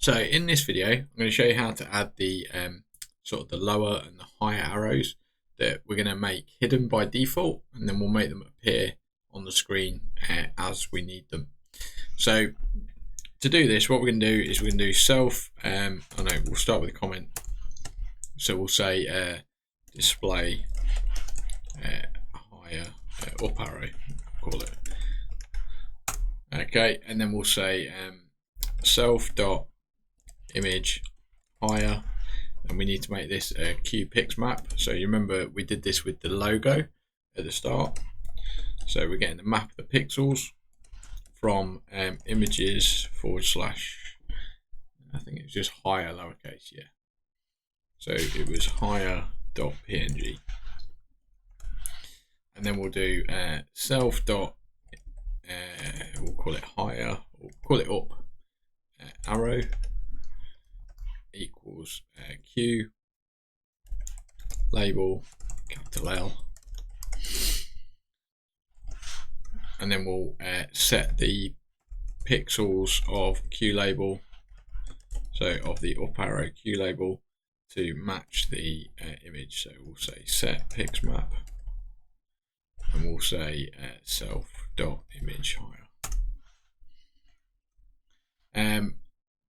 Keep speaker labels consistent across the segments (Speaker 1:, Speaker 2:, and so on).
Speaker 1: So in this video, I'm going to show you how to add the sort of the lower and the higher arrows that we're going to make hidden by default, and then we'll make them appear on the screen as we need them. So to do this, what we're going to do is we're going to do self, we'll start with a comment. So we'll say display higher up arrow, call it. Okay, and then we'll say self dot image higher, and we need to make this a PyQt6 map. So you remember we did this with the logo at the start. So we're getting the map of the pixels from images / I think it's just higher lowercase, yeah. So it was higher.png, and then we'll do self dot we'll call it higher, or call it up arrow equals Q label capital L, and then we'll set the pixels of Q label, so of the up arrow Q label, to match the image. So we'll say set pix map, and we'll say self dot image higher.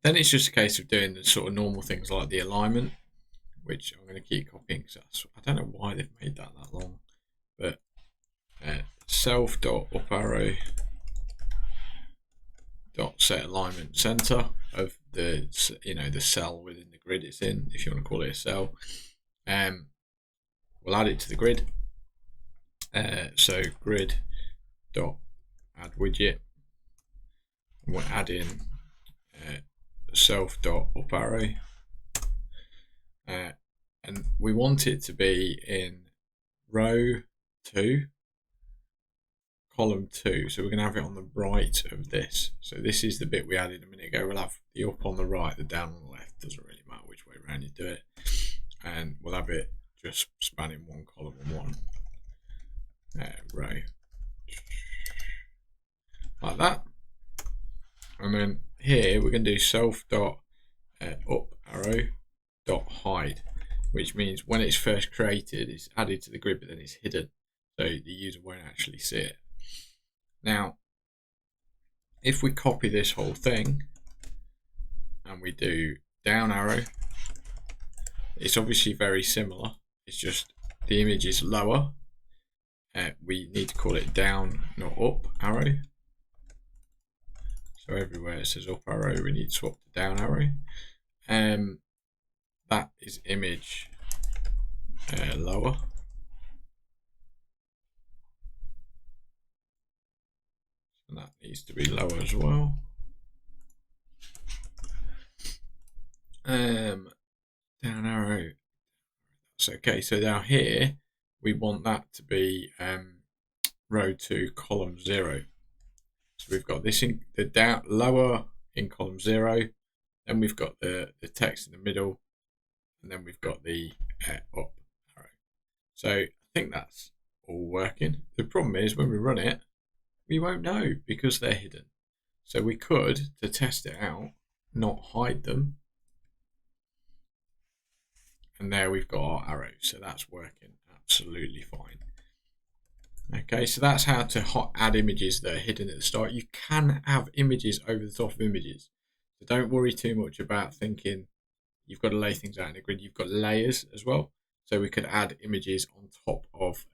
Speaker 1: Then it's just a case of doing the sort of normal things like the alignment, which I'm going to keep copying because I don't know why they've made that long, but self dot up arrow dot set alignment center of the the cell within the grid it's in, if you want to call it a cell. We'll add it to the grid. So grid dot add widget, and we'll add in self dot up arrow, and we want it to be in row 2 column 2, so we're going to have it on the right of this. So this is the bit we added a minute ago. We'll have the up on the right, the down on the left, doesn't really matter which way around you do it, and we'll have it just spanning one column and one row like that. And then here we're going to do self dot up arrow dot hide, which means when it's first created it's added to the grid, but then it's hidden, so the user won't actually see it. Now if we copy this whole thing and we do down arrow, it's obviously very similar, it's just the image is lower. We need to call it down, not up arrow. So everywhere it says up arrow, we need to swap to down arrow. That is image lower. And that needs to be lower as well. Down arrow. That's okay. So now here we want that to be row 2 column 0. So we've got this in the down lower in column 0, then we've got the text in the middle, and then we've got the up arrow. So I think that's all working. The problem is when we run it, we won't know because they're hidden. So we could, to test it out, not hide them, and there we've got our arrows. So that's working absolutely fine. Okay, so that's how to add images that are hidden at the start. You can have images over the top of images, so don't worry too much about thinking you've got to lay things out in a grid. You've got layers as well, so we could add images on top of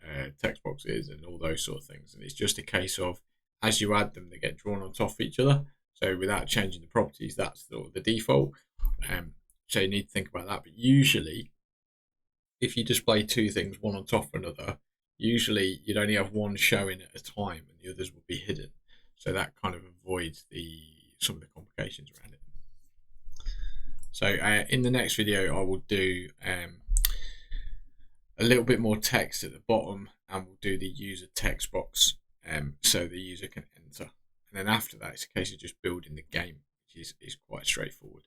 Speaker 1: text boxes and all those sort of things, and it's just a case of as you add them they get drawn on top of each other, so without changing the properties, that's the default. So you need to think about that, but usually if you display two things one on top of another, usually you'd only have one showing at a time and the others will be hidden, so that kind of avoids some of the complications around it. So in the next video I will do a little bit more text at the bottom, and we'll do the user text box so the user can enter, and then after that it's a case of just building the game, which is quite straightforward.